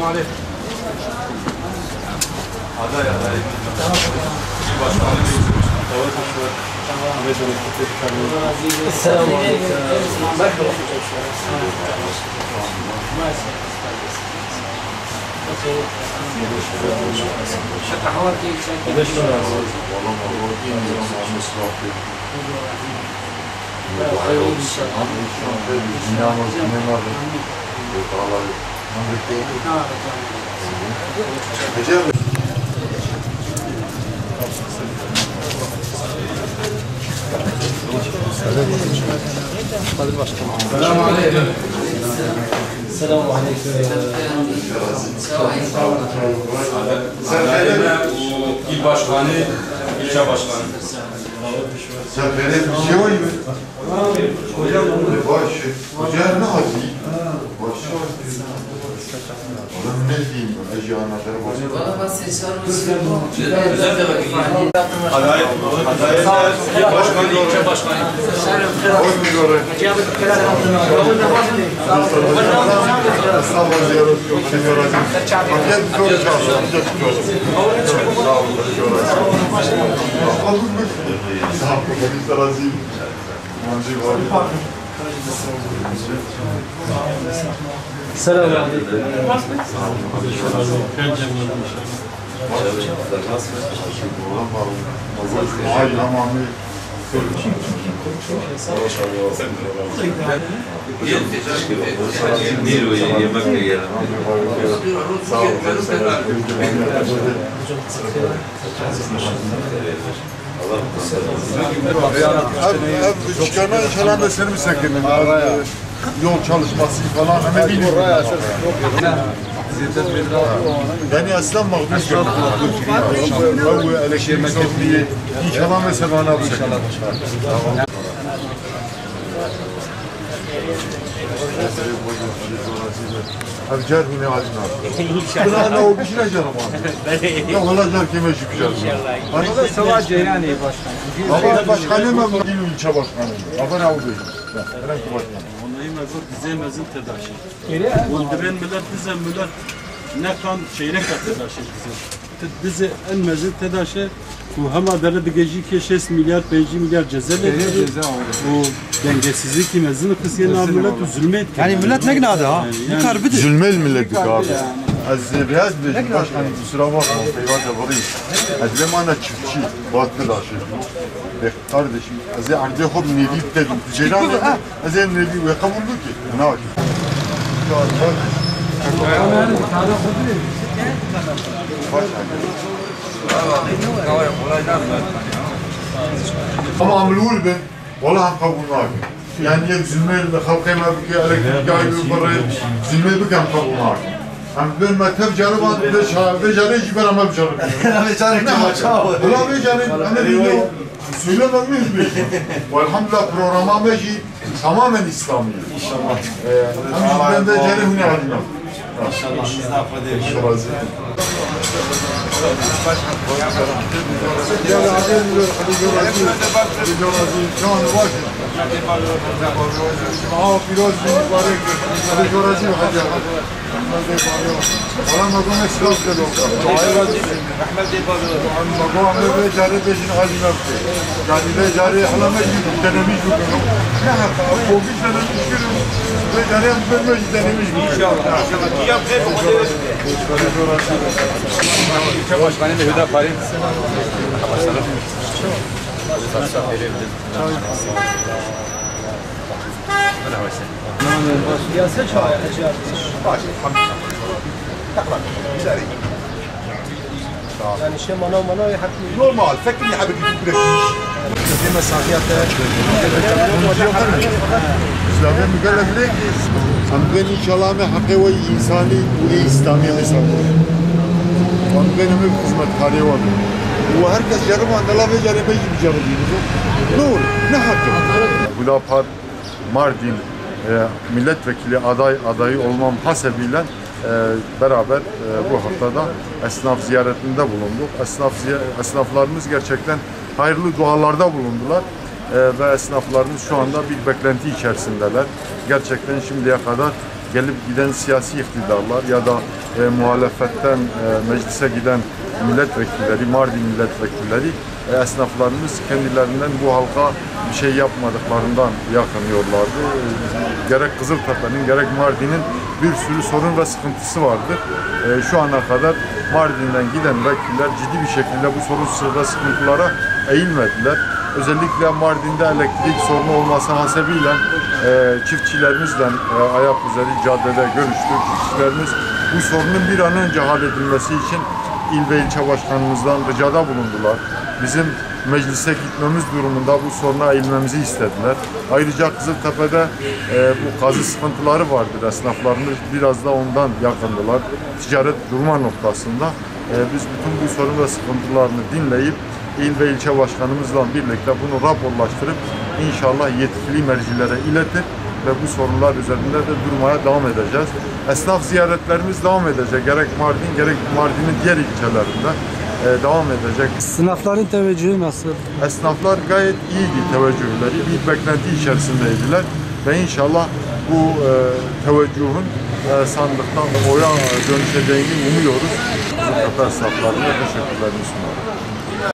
aleyküm. Aday. Selamun aleyküm. Selamun aleyküm. İl başkanı, ilçe başkanı. Sen böyle bir şey var mı? Hocam baş. Hocam ne hadi? Baş. Oğlum ne diyeyim? Acı anahtarı baş. Bana bak seçer misin? Aday, il başkanı, ilçe başkanı. Hoş bulduk oraya. Estağfurullah ziyaret yok. Seni razıyım. Gel bir soru çağırın. Sağ olun. Sağ olun. Biz de razıyım. Selamun aleyküm. Ay tamamı. Yemekle gelen. Sağ olun. Dükkana inşallah da seni mi sekindin? Yol çalışması falan ama bilmiyorum. Yani aslan mağdur görmedim. Bu elektrik sokluğu inşallah mesela bana bu şekilde. Hadi gel yine ağacına. Buna ne oldu şuna canım abi. Ya valla gel kime çıkacağız. Bu da Savaş Ceyhani başkanı. Ama başkanım ben değil ilçe başkanım. Ama ne oldu? Ben ki başkanım. Onayı mezar bize mezin tedaşı. Öldüren millet bize millet ne kan çeyrek tedaşı bize. Bize en mezin tedaşı bu hem adara digeci ki 6 milyar 5 milyar ceza verir. Bu dengesizlik ki mezin kısmına millet zulme etti. Yani millet ne günahı ha? Bu karbidir. Zulmel milletlik abi. Az beyaz bir başkanım kusura bakma. Eyvallah varayım. Az lemana çiftçi batlı daşı. Kardeşim az ardı hob nevi dedim. Ceylan az nevi ve kabul ki. Ne var? Ama amlul ben vallahi kabul nakim. Yani yek zulmel ve halkayma bir ki elektrik yaylı parayı zulmel bir kam kabul nakim. Hem ben mektep canı var ve şahane canı hiç ben ama bir canı. Ne canı kim? Ulan bir canı ama biliyor. Söylemem mi hiçbir şey? Elhamdülillah programa meşi tamamen İslami. İnşallah. Hem ben de canı hüne halimem. İnşallah biz de affederiz. İnşallah. İlçe başkanı ve Hüdapari. Yani şey manav haklı. Normal. Fakir ya habibi bırakmış. Bir mesafiyette. İslam'ın mükellefleri ben inşallah hakkı ve insani ve İslami hesabı. Benim bir hizmetkari var. Bu herkes yarım andala ve yarım bir canı diyor. Nur, ne hakkı? Hüdapar Mardin milletvekili adayı olmam hasebiyle beraber bu haftada esnaf ziyaretinde bulunduk. Esnaflarımız gerçekten hayırlı dualarda bulundular ve esnaflarımız şu anda bir beklenti içerisindeler. Gerçekten şimdiye kadar gelip giden siyasi iktidarlar ya da muhalefetten meclise giden milletvekilleri, Mardin milletvekilleri, esnaflarımız kendilerinden bu halka bir şey yapmadıklarından yakınıyorlardı. Gerek Kızıltepe'nin gerek Mardin'in bir sürü sorun ve sıkıntısı vardır. Şu ana kadar Mardin'den giden vekiller ciddi bir şekilde bu sorun ve sıkıntılara eğilmediler. Özellikle Mardin'de elektrik sorunu olması hasebiyle çiftçilerimizle ayak üzeri caddede görüştük. Çiftçilerimiz bu sorunun bir an önce halledilmesi için il ve ilçe başkanımızdan ricada bulundular. Bizim meclise gitmemiz durumunda bu soruna eğilmemizi istediler. Ayrıca Kızıltepe'de bu kazı sıkıntıları vardır. Esnaflarımız biraz da ondan yakındılar. Ticaret durma noktasında. Biz bütün bu sorun ve sıkıntılarını dinleyip il ve ilçe başkanımızla birlikte bunu raporlaştırıp inşallah yetkili mercilere iletir ve bu sorunlar üzerinde de durmaya devam edeceğiz. Esnaf ziyaretlerimiz devam edecek. Gerek Mardin gerek Mardin'in diğer ilçelerinde devam edecek. Sınıfların teveccühü nasıl? Esnaflar gayet iyiydi teveccühleri. Bir beklenti içerisindeydiler ve inşallah bu teveccühün sandıktan oya dönüşeceğini umuyoruz. Bu kadar esnaflarına teşekkürlerimi sunuyorum.